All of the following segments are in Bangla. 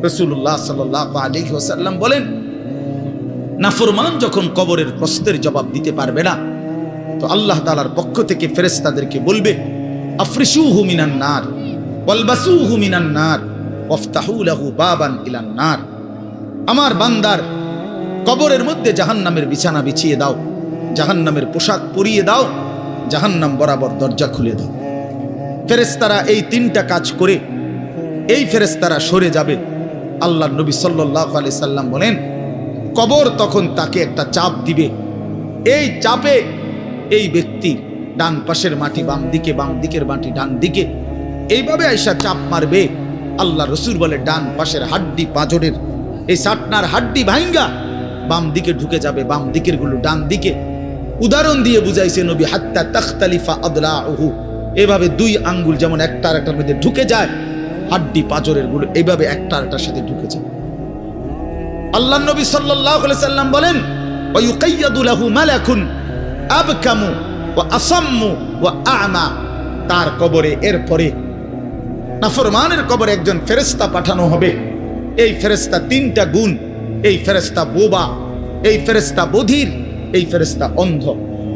রাসূলুল্লাহ সাল্লাল্লাহু আলাইহি ওয়াসাল্লাম বলেন, নাফরমান যখন কবরের প্রশ্নের জবাব দিতে পারবে না, তো আল্লাহ তাআলার পক্ষ থেকে ফেরেশতাদেরকে বলবে, আফরিশুহু মিনান নার ওয়ালবাসুহু মিনান নার ওয়াফতাহু লাহু বাবান ইলান নার। আমার বান্দার কবরের মধ্যে জাহান্নামের বিছানা বিছিয়ে দাও, জাহান্নামের পোশাক পরিয়ে দাও, জাহান্নাম বরাবর দরজা খুলে দাও। ফেরেশতারা এই তিনটা কাজ করে এই ফেরেশতারা সরে যাবে। আল্লাহর নবী সাল্লাল্লাহু আলাইহি সাল্লাম বলেন, কবর তখন তাকে একটা চাপ দিবে। এই চাপে এই ব্যক্তি ডান পাশের মাটি বাম দিকে, বাম দিকের মাটি ডান দিকে, এইভাবে আইসা চাপ মারবে। আল্লাহ রসুল বলে, ডান পাশের হাড্ডি পাঁজরের এই সাটনার হাড্ডি ভাঙ্গা বাম দিকে ঢুকে যাবে, বাম দিকের গুলো ডান দিকে। উদাহরণ দিয়ে বুঝাইছে নবী, হাত্তা তাখতালিফা আদলাউহু, এভাবে দুই আঙ্গুল যেমন একটা আরেকটার মধ্যে ঢুকে যায়, হাড্ডি পাঁজরের গুলো এইভাবে একটা আরেকটার সাথে ঢুকে যায়। আল্লাহ নবী সাল্লাল্লাহু আলাইহি সাল্লাম বলেন, ওয়া ইউকাইয়াদু লাহু মালাকুন আবকামু ওয়া আসাম্মু ওয়া আ'মা। তার কবরে এরপরে নাফরমানের কবরে একজন ফেরেশতা পাঠানো হবে। এই ফেরেশতা তিনটা গুণ, এই ফেরেশতা বোবা, এই ফেরেশতা বধির, এই ফেরেশতা অন্ধ।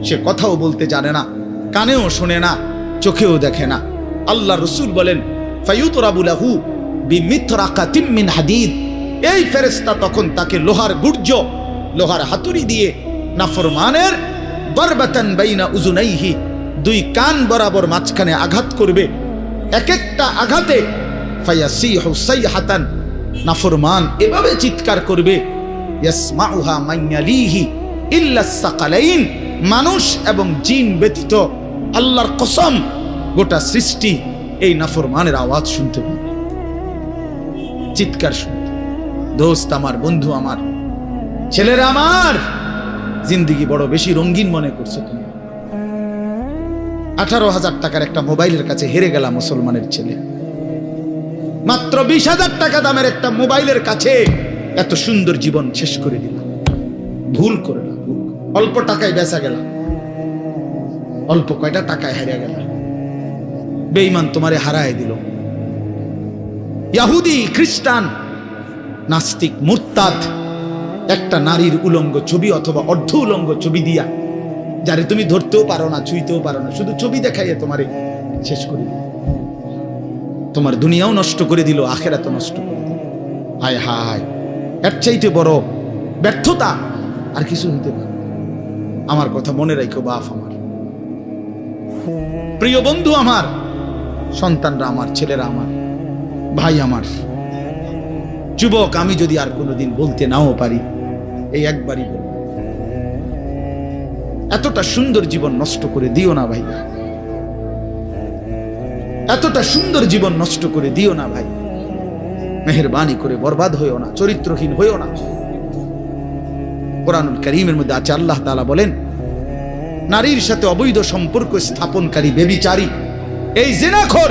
সে কথাও বলতে জানে না, কানেও শোনে না, চোখেও দেখে না। আল্লাহ রসুল বলেন, ফায়ুতরাবু লাহু বিমিতরাকাতিম মিন হাদিদ। এই ফেরেশতা তখন তাকে লোহার গুর্জ, লোহার হাতুড়ি দিয়ে নাফরমানের বারবাতান বাইনা উজুনাইহি, দুই কান বরাবর মাঝখানে আঘাত করবে। এক একটা আঘাতে ফায়াসিহু সাইহাতান, নাফরমান এভাবে চিৎকার করবে, ইয়াসমাউহা মান ইয়ালিহি ইল্লা সাকালাইন, মানুষ এবং জিন ব্যতীত আল্লাহর কসম গোটা সৃষ্টি এই নাফরমানের আওয়াজ শুনতে পাবে, চিৎকার শুনতে। দোস্ত আমার, বন্ধু আমার, ছেলেরা আমার, জিন্দেগি বড় বেশি রঙিন মনে করছো তুমি। 18,000 টাকার একটা মোবাইলের কাছে হেরে গেল মুসলমানের ছেলে। মাত্র 20,000 টাকা দামের একটা মোবাইলের কাছে এত সুন্দর জীবন শেষ করে দিল। ভুল করে না, অল্প টাকায় বেচা গেল, অল্প কয়টা টাকায় হেরে গেল। বেঈমান তোমারে হারায় দিল। ইহুদি, খ্রিস্টান, নাস্তিক, মুরতাদ একটা নারীর উলঙ্গ ছবি অথবা অর্ধ উলঙ্গ ছবি দিয়া, যারে তুমি ধরতেও পারো না, ছুঁইতেও পারো না, শুধু ছবি দেখাইয়ে তোমারে শেষ করে দিল। তোমার দুনিয়াও নষ্ট করে দিল, আখিরাতও নষ্ট করে দিল। হায় হায়, এর চাইতে বড় ব্যর্থতা আর কিছু হইতে পারে। আমার কথা মনে রাখো বাপ আমার, প্রিয় বন্ধু আমার, সন্তানরা আমার, ছেলেরা আমার, ভাই আমার, যুবক, আমি যদি আর কোনোদিন বলতে নাও পারি, এই একবারই বলব, এতটা সুন্দর জীবন নষ্ট করে দিও না ভাই, এতটা সুন্দর জীবন নষ্ট করে দিও না ভাই। মেহেরবানি করে বরবাদ হইও না, চরিত্রহীন হইও না। কোরআনুল কারীমের মধ্যে আছে, আল্লাহ তাআলা বলেন, নারীর সাথে অবৈধ সম্পর্ক স্থাপনকারী ব্যভিচারী, এই জিনাখোর,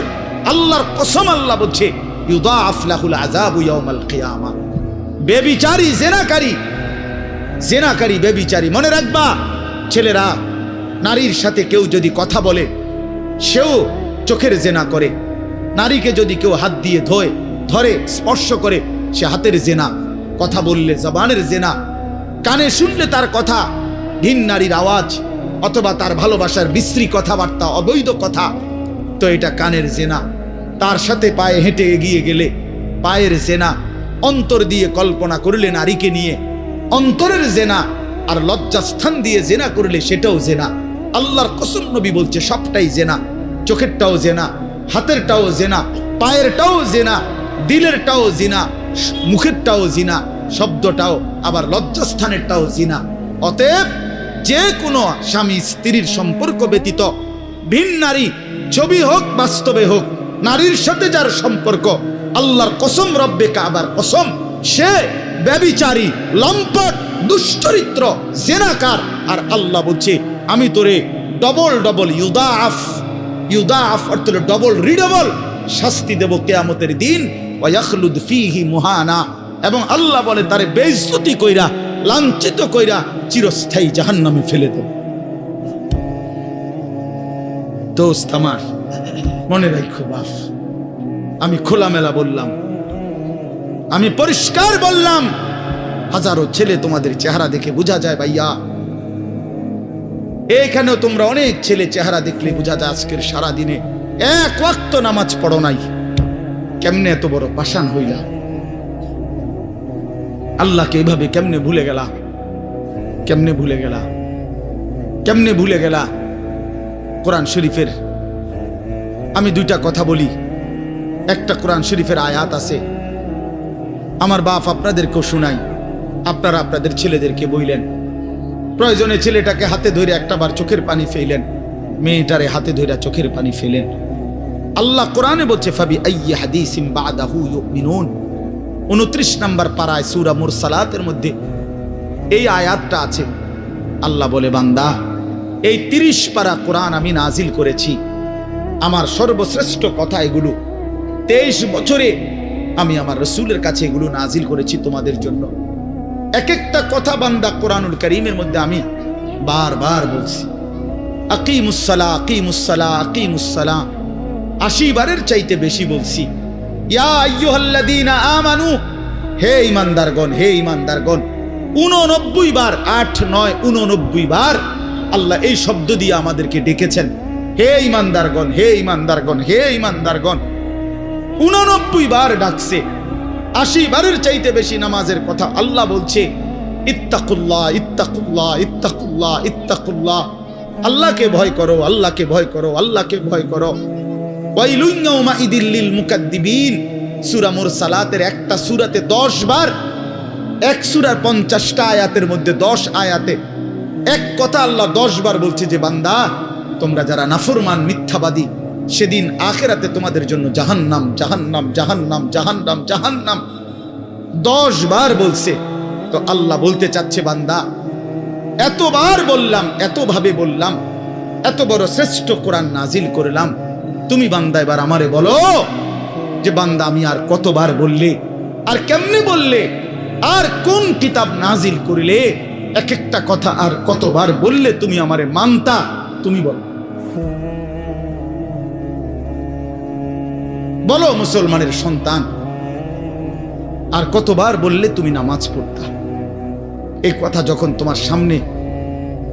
আল্লাহর কসম আল্লাহ বলছে, ইউদাআফ লাহুল আযাবু ইয়াউমাল কিয়ামা। ব্যভিচারী, জিনাকারী, জিনাকারী, ব্যভিচারী। মনে রাখবা ছেলেরা, নারীর সাথে কেউ যদি কথা বলে, সেও চোখের জেনা করে। নারীকে যদি কেউ হাত দিয়ে ধরে স্পর্শ করে, সে হাতের জেনা। কথা বললে জবানের জেনা, কানে শুনলে তার কথা ভিন নারীর আওয়াজ অথবা তার ভালোবাসার বিশ্রী কথাবার্তা, অবৈধ কথা, তো এটা কানের জেনা। তার সাথে পায়ে হেঁটে এগিয়ে গেলে পায়ের জেনা। অন্তর দিয়ে কল্পনা করলে নারীকে নিয়ে, অন্তরের জেনা। আর লজ্জাস্থান দিয়ে জেনা করলে সেটাও জেনা। আল্লাহর কসম নবী বলছে, সবটাই জেনা। চোখেরটাও জেনা, হাতেরটাও জেনা, পায়েরটাও জেনা, দিলেরটাও জিনা, মুখেরটাও জিনা, শব্দটাও, আবার লজ্জাস্থানেরটাও জিনা। অতএব যে কোনো স্বামী স্ত্রীর সম্পর্ক ব্যতীত ভিন নারী, ছবি হোক বাস্তবে হোক, নারীর সাথে যার সম্পর্ক, আল্লাহর কসম, রব্বে কাবার কসম, সে ব্যভিচারী, লম্পট, দুশ্চরিত্র, জেনাকার। আর আল্লাহ বলছে, আমি তোরে ডবল ডবল ইউদাআফ অর্থ হলো ডবল রিডবল শাস্তি দেব কিয়ামতের দিন। ওয়া ইয়াখলুদ ফীহি মুহানা, এবং আল্লাহ বলে তারে বেইজ্জতি কইরা, লাঞ্ছিত কইরা চিরস্থায়ী জাহান্নামে ফেলে দেব। দোস্ত আমার, মনে রাখো বাপ, আমি খোলামেলা বললাম, আমি পরিষ্কার বললাম, হাজারো ছেলে তোমাদের চেহারা দেখে বোঝা যায় ভাইয়া। এখানেও তোমরা অনেক ছেলে চেহারা দেখলে বোঝা যায় আজকের সারা দিনে এক ওয়াক্ত নামাজ পড়ো নাই। কেমনে এত বড় পাষাণ হইলা? আল্লাহকে এভাবে কেমনে ভুলে গেলা? কেমনে ভুলে গেলা? কেমনে ভুলে গেলা? কোরআন শরীফের আমি দুইটা কথা বলি। একটা কোরআন শরীফের আয়াত আছে, আমার বাপ আপনাদেরকেও শুনাই, আপনারা আপনাদের ছেলেদেরকে বইলেন। প্রয়োজনে ছেলেটাকে হাতে ধরে একটাবার চোখের পানি ফেলেন, মেয়েটারে হাতে ধরে চোখের পানি ফেলেন। আল্লাহ কোরআনে বলছে ফাবি আইয়ি হাদিসিম বাদাহু ইউমিনুন। 29 নম্বর পারায় সূরা মুরসালাতের মধ্যে এই আয়াতটা আছে। আল্লাহ বলে, বান্দা, এই 30 পারা কোরআন আমি নাজিল করেছি, আমার সর্বশ্রেষ্ঠ কথা এগুলো। 23 বছরে আমি আমার রাসূলের কাছে এগুলো নাজিল করেছি তোমাদের জন্য। এক একটা কথা বান্দা কোরআনুল কারীমের মধ্যে আমি বারবার বলছি, আকিমুস সালাহ, আকিমুস সালাহ, আকিমুস সালাহ 80 বারের চাইতে বেশি বলছি। ইয়া আইয়ুহাল্লাযীনা আমানু, হে ঈমানদারগণ, হে ঈমানদারগণ। 89 বার, 8, 9, 89 বার আল্লাহ এই শব্দ দিয়ে আমাদেরকে ডেকেছেন, হে ঈমানদারগণ, হে ঈমানদারগণ, হে ঈমানদারগণ। 89 বার ডাকছে। 80 বারের চাইতে বেশি নামাজের কথা আল্লাহ বলছে, ইত্তাকুল্লাহ, ইত্তাকুল্লাহ, ইত্তাকুল্লাহ, ইত্তাকুল্লাহ। আল্লাহকে ভয় করো, আল্লাহকে ভয় করো, আল্লাহকে ভয় করো। ওয়াইলুন ইয়াউমাইদিল লিল মুকাদ্দিবিন। সূরা মুরসালাতের একটা সূরাতে 10 বার, এক সূরার 50টা আয়াতের মধ্যে 10 আয়াতে এক কথা আল্লাহ 10 বার বলছে যে বান্দা, তোমরা যারা নাফরমান, মিথ্যাবাদী, সেদিন আখিরাতে তোমাদের জন্য জাহান্নাম, জাহান্নাম, জাহান্নাম, জাহান্নাম, জাহান্নাম 10 বার বলছে। তো আল্লাহ বলতে চাচ্ছে, বান্দা, এতবার বললাম, এতভাবে বললাম, এত বড় শ্রেষ্ঠ কোরআন নাজিল করলাম, তুমি বান্দা এবার আমারে বলো যে বান্দা আমি আর কতবার বললে, আর কেমনে বললে, আর কোন কিতাব নাজিল করিলে এক একটা কথা আর কতবার বললে তুমি আমারে মানতা, তুমি বলো। বলো মুসলমানের সন্তান, আর কতবার বললে তুমি নামাজ পড়তা? এই কথা যখন তোমার সামনে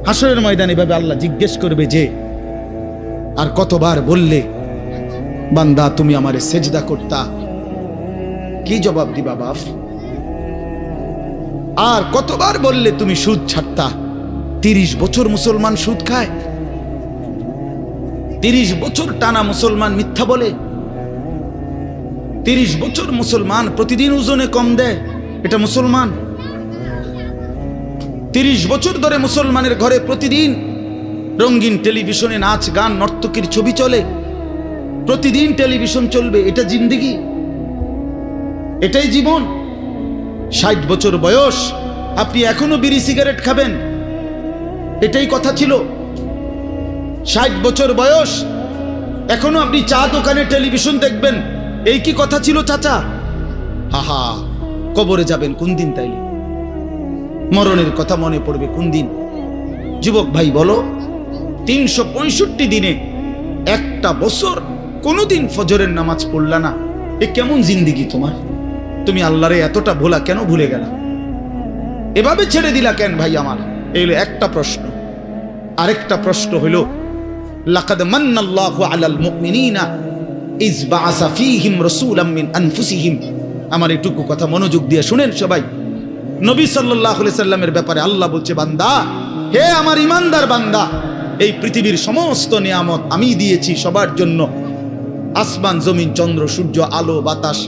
হাসরের ময়দানে এভাবে আল্লাহ জিজ্ঞেস করবে যে আর কতবার বললে বান্দা তুমি আমারে সেজদা করতা, কি জবাব দিবা বাপ? আর কতবার বললে তুমি সুদ ছাড়তা? 30 বছর মুসলমান সুদ খায়, 30 বছর টানা মুসলমান মিথ্যা বলে, 30 বছর মুসলমান প্রতিদিন ওজনে কম দেয়, এটা মুসলমান? 30 বছর ধরে মুসলমানের ঘরে প্রতিদিন রঙিন টেলিভিশনে নাচ গান নর্তকীর ছবি চলে, প্রতিদিন টেলিভিশন চলবে, এটা জিন্দেগি? এটাই জীবন? 60 বছর বয়স আপনি এখনো বিড়ি সিগারেট খাবেন, এটাই কথা ছিল? 60 বছর বয়স এখনো আপনি চা দোকানে টেলিভিশন দেখবেন, এই কি কথা ছিল চাচা? হাহা, কবরে যাবেন কোন দিন? তাইলে মরণের কথা মনে পড়বে কোন দিন? যুবক ভাই বলো, 365 দিনে একটা বছর কোনোদিন ফজরের নামাজ পড়লা না, এ কেমন জিন্দেগি তোমার? তুমি আল্লাহরে এতটা ভোলা কেন ভুলে গেলা? এভাবে ছেড়ে দিলা কেন ভাই আমার? এই হলো একটা প্রশ্ন। আরেকটা প্রশ্ন হইল, লাকাদ মান্নাল্লাহু আলাল মুমিনিনা ইজ বাআসা ফীহিম রাসূলাম মিন আনফুসিহিম। আমার এইটুকু কথা মনোযোগ দিয়ে শুনেন সবাই। নবী সাল্লাল্লাহু আলাইহি সাল্লামের ব্যাপারে আল্লাহ বলছে, বান্দা, হে আমার ইমানদার বান্দা, এই পৃথিবীর সমস্ত নিয়ামত আমি দিয়েছি সবার জন্য। আসমান, জমিন, চন্দ্র, সূর্য, আলো, বাতাস,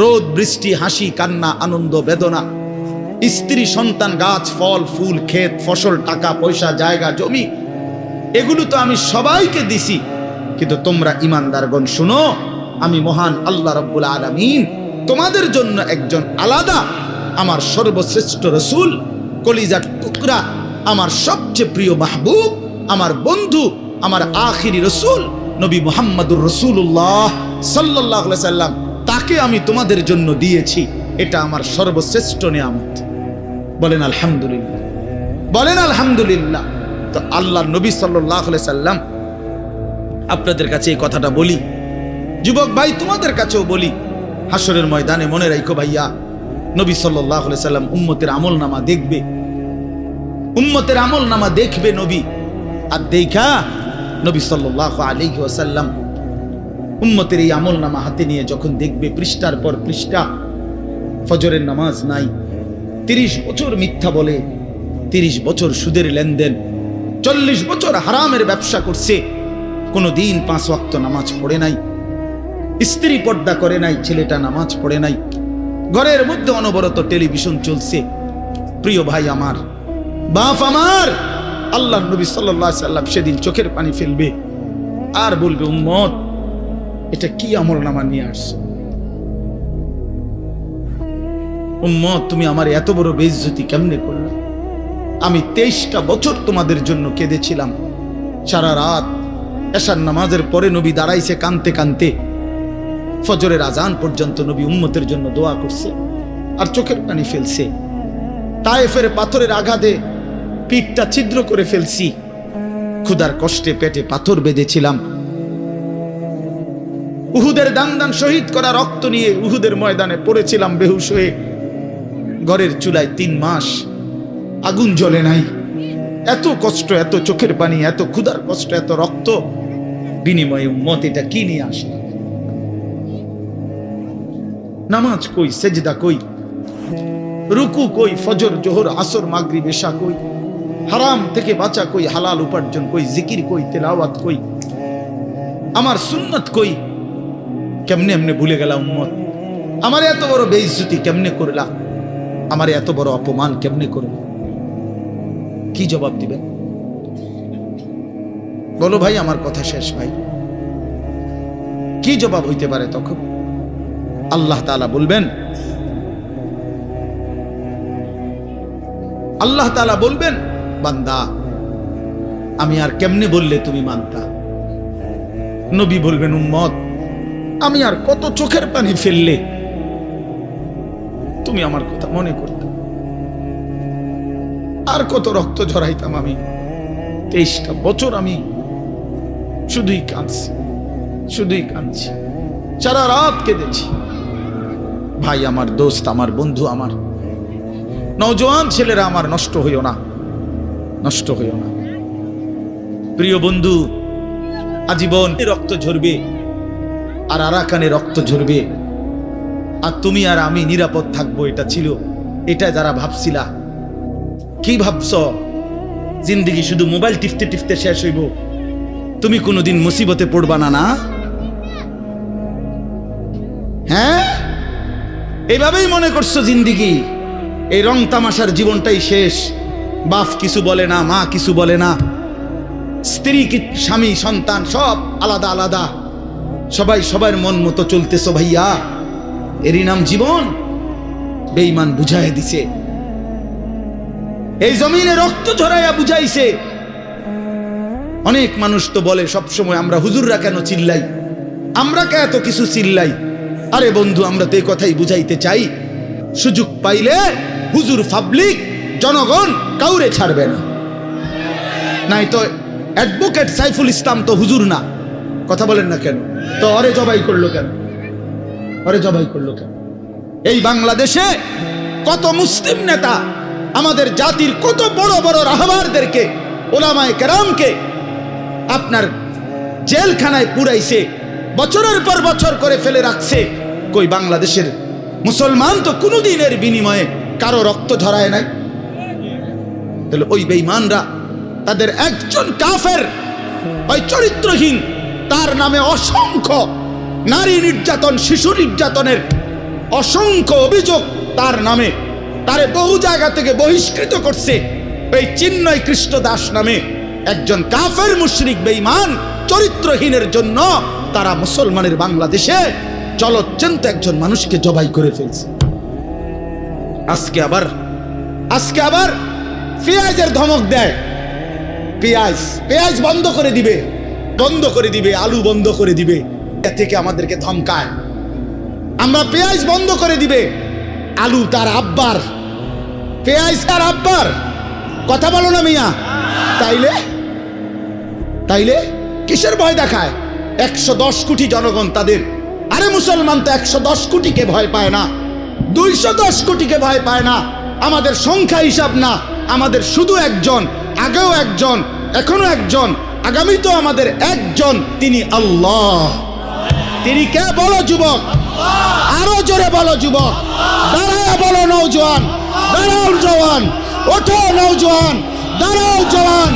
রোদ, বৃষ্টি, হাসি, কান্না, আনন্দ, বেদনা, স্ত্রী, সন্তান, গাছ, ফল, ফুল, ক্ষেত, ফসল, টাকা পয়সা, জায়গা, জমি, এগুলো তো আমি সবাইকে দিছি। কিন্তু তোমরা ইমানদারগণ শুনো, আমি মহান আল্লাহ রাব্বুল আলামিন তোমাদের জন্য একজন আলাদা আমার সর্বশ্রেষ্ঠ রাসূল, কলিজার টুকরা, আমার সবচেয়ে প্রিয় মাহবুব, আমার বন্ধু, আমার আখিরি রাসূল নবী মুহাম্মদুর রাসূলুল্লাহ সাল্লাল্লাহু আলাইহি সাল্লাম, তাকে আমি তোমাদের জন্য দিয়েছি। এটা আমার সর্বশ্রেষ্ঠ নিয়ামত। বলেন আলহামদুলিল্লাহ, বলেন আলহামদুলিল্লাহ। তো আল্লাহর নবী সাল্লাল্লাহু আলাইহি সাল্লাম, আপনাদের কাছে এই কথাটা বলি, যুবক ভাই তোমাদের কাছেও বলি, হাসরের ময়দানে মনে রাখো ভাইয়া, নবী সাল্লাল্লাহু আলাইহি সাল্লাম উম্মতের আমলনামা দেখবে, উম্মতের আমলনামা দেখবে নবী। আর দেখা নবী সাল্লাল্লাহু আলাইহি ওয়াসাল্লাম উম্মতের এই আমলনামা হাতে নিয়ে যখন দেখবে পৃষ্ঠার পর পৃষ্ঠা, ফজরের নামাজ নাই, 30 বছর মিথ্যা বলে, 30 বছর সুদের লেনদেন, 40 বছর হারামের ব্যবসা করছে, কোনোদিন 5 ওয়াক্ত নামাজ পড়ে নাই, স্ত্রী পর্দা করে নাই, ছেলেটা নামাজ পড়ে নাই, ঘরের মধ্যে অনবরত টেলিভিশন চলছে। প্রিয় ভাই আমার, বাপ আমার, আল্লাহর নবী সাল্লাল্লাহু আলাইহি সাল্লাম সেদিন চোখের পানি ফেলবে আর বলবে, উম্মত এটা কি আমলনামা নিয়ে আসছো? উম্মত তুমি আমার এত বড় বেইজ্জতি কেমনে করলে? আমি 23টা বছর তোমাদের জন্য কেঁদেছিলাম, সারা রাত এশার নামাজের পরে নবী দাঁড়াইছে কানতে কানতে, ফজরের আজান পর্যন্ত নবী উম্মতের জন্য দোয়া করছে আর চোখের পানি ফেলছে। তায়েফের পাথরের আঘাতে পিঠটা ছিদ্র করে ফেলছি, ক্ষুধার কষ্টে পেটে পাথর বেঁধেছিলাম, উহুদের দান দান শহীদ করা রক্ত নিয়ে উহুদের ময়দানে পড়েছিলাম বেহুশ হয়ে, ঘরের চুলায় 3 মাস আগুন জ্বলে নাই। এত কষ্ট, এত চোখের পানি, এত ক্ষুধার কষ্ট, এত রক্ত, বিনিময়ে উম্মত এটা কি নিয়ে আসে? নামাজ কই, সেজদা কই, রুকু কই, ফজর জোহর আসর মাগরিব এশা কই, হারাম থেকে বাঁচা কই, হালাল উপার্জন কই, জিকির কই, তেলাওয়াত কই, আমার সুন্নত কই? কেমনে এমনে ভুলে গেলা উম্মত? আমার এত বড় বেইজ্জতি কেমনে করলা? আমার এত বড় অপমান কেমনে করলা? কি জবাব দিবেন বলো ভাই? আমার কথা শেষ ভাই, কি জবাব হইতে পারে তখন? আল্লাহ তাআলা বলবেন, আল্লাহ তাআলা বলবেন, বান্দা আমি আর কেমনে বললে তুমি মানতা? নবী বলবেন, উম্মত আমি আর কত চোখের পানি ফেললে তুমি আমার কথা মনে করতে? আর কত রক্ত ঝরাইতাম আমি? 23টা বছর আমি শুধুই কাঁদছি, শুধুই কাঁদছি, সারা রাত কেঁদেছি। ভাই আমার, দোস্ত আমার, বন্ধু আমার, নওজোয়ান ছেলেরা আমার, নষ্ট হইও না, নষ্ট হইও না। প্রিয় বন্ধু, আজীবন রক্ত ঝরবে আর আরাকানে রক্ত ঝরবে, আর তুমি আর আমি নিরাপদ থাকবো, এটা ছিল, এটা যারা ভাবছিলা। কি ভাবছ জিন্দেগি শুধু মোবাইল টিপতে টিপতে শেষ হইব? তুমি কোনোদিন মুসিবতে পড়বা না? না, হ্যাঁ, এইভাবেই মনে করছো জিন্দেগি, এই রং তামাশার জীবনটাই শেষ। বাপ কিছু বলে না, মা কিছু বলে না, স্ত্রী, স্বামী, সন্তান সব আলাদা আলাদা, সবাই সবার মন মতো চলতেছো। ভাইয়া, এরই নাম জীবন? বেঈমান বুঝাই দিছে, এই জমিনে রক্ত ঝরাইয়া বুঝাইছে। অনেক মানুষ তো বলে সবসময়, আমরা হুজুররা কেন চিল্লাই, আমরা কে এত কিছু চিল্লাই? আরে বন্ধু, আমরা তো এই কথাই বুঝাইতে চাই, সুযোগ পাইলে হুজুর, পাবলিক, জনগণ কাউরে ছাড়বে না। নাই তো অ্যাডভোকেট সাইফুল ইসলাম তো হুজুর না, কথা বলেন না কেন? তো অরে জবাই করলো কেন? অরে জবাই করলো কেন? এই বাংলাদেশে কত মুসলিম নেতা আমাদের জাতির কত বড় বড় রাহবারদেরকে, ওলামায়ে কেরামকে আপনার জেলখানায় পুরাইছে, বছরের পর বছর করে ফেলে রাখছে। কই বাংলাদেশের মুসলমান তো কোনোদিন এর বিনিময়ে কারো রক্ত ঝরায় নাই। তাহলে ওই বেঈমানরা, তাদের একজন কাফের, ওই চরিত্রহীন, তার নামে অসংখ্য নারী নির্যাতন, শিশু নির্যাতনের অসংখ্য অভিযোগ তার নামে, তারে বহু জায়গা থেকে বহিষ্কৃত করছে। এই চিন্ময় কৃষ্ণ দাস নামে একজন কাফের মুশরিক বেঈমান চরিত্রহীনের জন্য তারা মুসলমানের বাংলাদেশে চলচ্চিন্ত একজন মানুষকে জবাই করে ফেলছে। আজকে আবার পেঁয়াজের ধমক দেয়, পেঁয়াজ বন্ধ করে দিবে, আলু বন্ধ করে দিবে, এ থেকে আমাদেরকে ধমকায়। আমরা পেঁয়াজ বন্ধ করে দিবে, আলু তার আব্বার, পেঁয়াজ তার আব্বার, কথা বলো না মিয়া? তাইলে কিসের ভয় দেখায়? 110 কোটি জনগণ তাদের আরে মুসলমান তো 110 কোটিকে ভয় পায় না, 210 কোটিকে ভয় পায় না। আমাদের সংখ্যা হিসাব না, আমাদের শুধু একজন, আগেও একজন, এখনো একজন, আগামী তো আমাদের একজন, তিনি আল্লাহ। তিনি কে বলো যুবক, আরো জোরে বলো যুবক, দাঁড়াও বলো নওজোয়ান, দাঁড়াও জওয়ান, ওঠো নওজোয়ান, দাঁড়াও জওয়ান,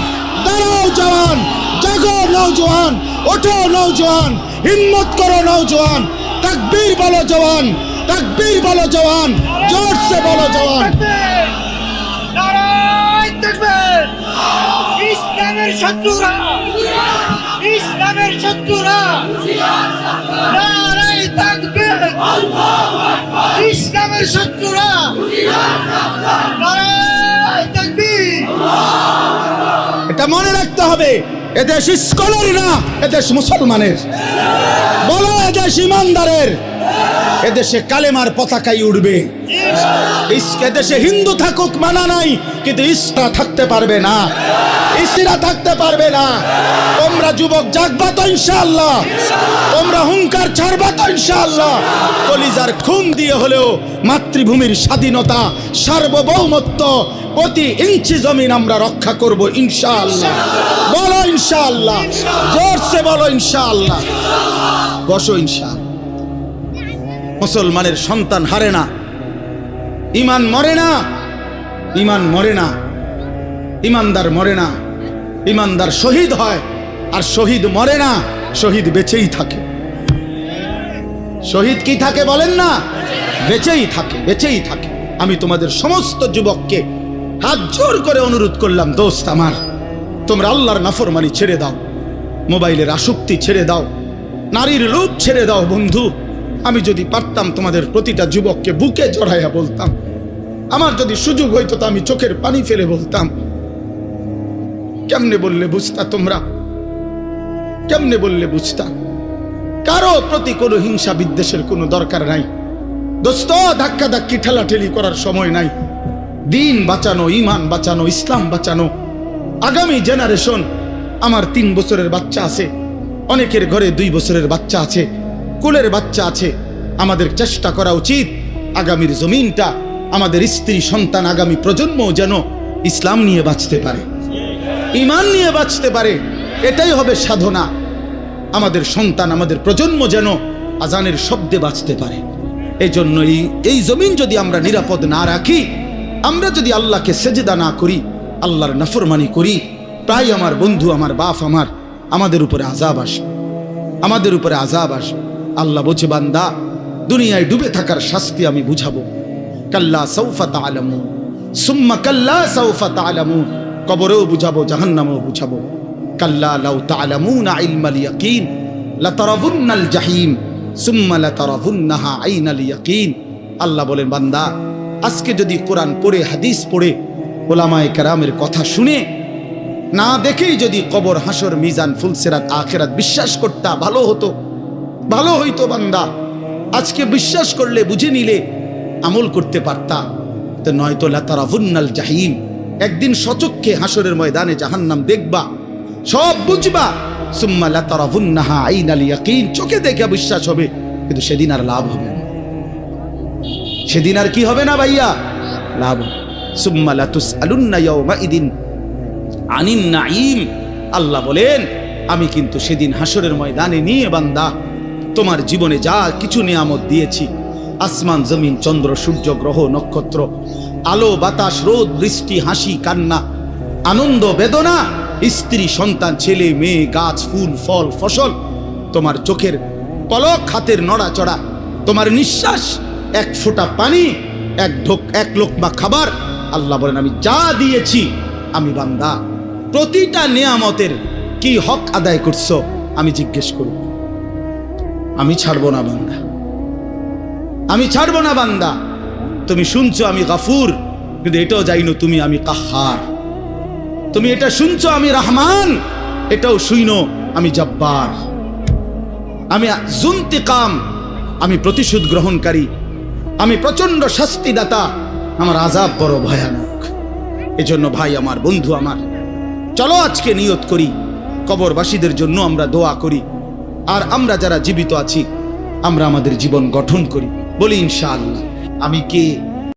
দাঁড়াও জওয়ান, জাগো নওজোয়ান, ওঠো নওজোয়ান, হিম্মত করো নওজোয়ান, তাকবীর বলো জওয়ান, তাকবীর বলো জওয়ান, জোরসে বলো জওয়ান। নারায়ে তাকবীর। ইসলামের শত্রুরা, ইসলামের শত্রুরা, নারায়ে তাকবীর। ইসলামের শত্রুরা, নারায়ে তাকবীর। এটা মনে রাখতে হবে, এদেশ স্কলার না, এদেশ মুসলমানের। বলো এদেশ ইমানদারের, এদেশে কালেমার পতাকাই উঠবে। এদেশে হিন্দু থাকুক মানা নাই, কিন্তু ইসরা থাকতে পারবে না, ইসরা থাকতে পারবে না। তোমরা যুবক জাগবা তো ইনশাআল্লাহ, তোমরা হুঙ্কার ছাড়বা তো ইনশাআল্লাহ। কলিজার খুন দিয়ে হলেও মাতৃভূমির স্বাধীনতা, সার্বভৌমত্ব, প্রতি ইঞ্চি জমিন আমরা রক্ষা করব ইনশাআল্লাহ। বলো ইনশাআল্লাহ, জোরসে বলো ইনশাআল্লাহ। বসো ইনশাআল্লাহ। মুসলমানের সন্তান হারে না, ইমান মরে না, ইমান মরে না, ইমানদার মরে না, ইমানদার শহীদ হয়, আর শহীদ মরে না, শহীদ বেঁচেই থাকে। শহীদ কি থাকে বলেন না, বেঁচেই থাকে, বেঁচেই থাকে। আমি তোমাদের সমস্ত যুবককে হাত জোর করে অনুরোধ করলাম, দোস্ত আমার, তোমরা আল্লাহর নাফরমানি ছেড়ে দাও, মোবাইলের আসক্তি ছেড়ে দাও, নারীর লোভ ছেড়ে দাও। বন্ধু, আমি যদি পারতাম তোমাদের প্রতিটা যুবককে বুকে জড়াইয়া বলতাম, আমার যদি সুযোগ হইতো তো আমি চোখের পানি ফেলে বলতাম। কেমনে বললে বুঝতা তোমরা, কেমনে বললে বুঝতা? কারো প্রতি কোনো হিংসা বিদ্বেষের কোনো দরকার নাই দোস্ত, ধাক্কা ধাক্কি ঠেলাঠেলি করার সময় নাই। দিন বাঁচানো, ইমান বাঁচানো, ইসলাম বাঁচানো, আগামী জেনারেশন। আমার 3 বছরের বাচ্চা আছে, অনেকের ঘরে 2 বছরের বাচ্চা আছে, কোলের বাচ্চা আছে। আমাদের চেষ্টা করা উচিত আগামীর জমিনটা, আমাদের স্ত্রী সন্তান, আগামী প্রজন্ম যেন ইসলাম নিয়ে বাঁচতে পারে, ইমান নিয়ে বাঁচতে পারে। এটাই হবে সাধনা। আমাদের সন্তান, আমাদের প্রজন্ম যেন আজানের শব্দে বাঁচতে পারে। এই জন্য এই জমিন যদি আমরা নিরাপদ না রাখি, আমরা যদি আল্লাহকে সেজদা না করি, আল্লাহর নাফরমানি করি, প্রায় আমার বন্ধু, আমার বাপ, আমাদের উপরে আযাব আসে, আমাদের উপরে আযাব আসে। আল্লাহ বলছে, বান্দা, দুনিয়ায় ডুবে থাকার শাস্তি আমি বুঝাবো। কাল্লা সাউফা তা'লামুন, সুম্মা কাল্লা সাউফা তা'লামুন। কবরেও বুঝাবো, জাহান্নামেও বুঝাবো। কাল্লা লাউ তা'লামুনা ইলমাল ইয়াকিন লাতারাবুন্নাল জাহিম সুম্মা লাতারাবুন্নাহা আইনাল ইয়াকিন। আল্লাহ বলেন, বান্দা, আজকে যদি কোরআন পড়ে, হাদিস পড়ে, ওলামায়ে কেরামের কথা শুনে, না দেখেই যদি কবর, হাসর, মিজান, ফুলসিরাত, আখিরাত বিশ্বাস করতা, ভালো হতো, ভালো হইতো বান্দা। আজকে বিশ্বাস করলে, বুঝে নিলে, আমল করতে পারতা। তো নয়তো লাতারাবুন্নাল জাহিম, একদিন সচক্ষে হাসরের ময়দানে জাহান্নাম দেখবা, সব বুঝবা। সুম্মা লাতারাবুন্নাহা আইনাল ইয়াকিন, চোখে দেখে বিশ্বাস হবে, কিন্তু সেদিন আর লাভ হবে না। সেদিন আর কি হবে না ভাইয়া? লাভ। সুম্মা লাতুসআলুন্না ইয়াওমাইদিন আনিন নাঈম। আল্লাহ বলেন, আমি কিন্তু সেদিন হাসরের ময়দানে নিয়ে বান্দা তোমার জীবনে যা কিছু নিয়ামত দিয়েছি, আসমান, জমিন, চন্দ্র, সূর্য, গ্রহ, নক্ষত্র, আলো, বাতাস, রোদ, বৃষ্টি, হাসি, কান্না, আনন্দ, বেদনা, স্ত্রী, সন্তান, ছেলে, মেয়ে, গাছ, ফুল, ফল, ফসল, তোমার চোখের পলক, হাতের নড়াচড়া, তোমার নিঃশ্বাস, এক ফোঁটা পানি, এক লোকমা খাবার। আল্লাহ বলেন, আমি যা দিয়েছি, আমি বান্দা প্রতিটা নিয়ামতের কি হক আদায় করছো আমি জিজ্ঞেস করব। আমি ছাড়বো না বান্দা, আমি ছাড়বো না বান্দা। তুমি শুনছো আমি গাফুর, কিন্তু এটাও জানো তুমি আমি কাহ্হার। তুমি এটা শুনছো আমি রহমান, এটাও শুইনো আমি জব্বার, আমি জুন্তিকাম, আমি প্রতিশোধ গ্রহণকারী, আমি প্রচন্ড শাস্তিদাতা, আমার আযাব বড় ভয়ানক। এজন্য ভাই আমার, বন্ধু আমার, চলো আজকে নিয়ত করি, কবরবাসীদের জন্য আমরা দোয়া করি। আর আমরা যারা জীবিত আছি, আমরা আমাদের জীবন গঠন করি। বলি ইনশাআল্লাহ। আমি কে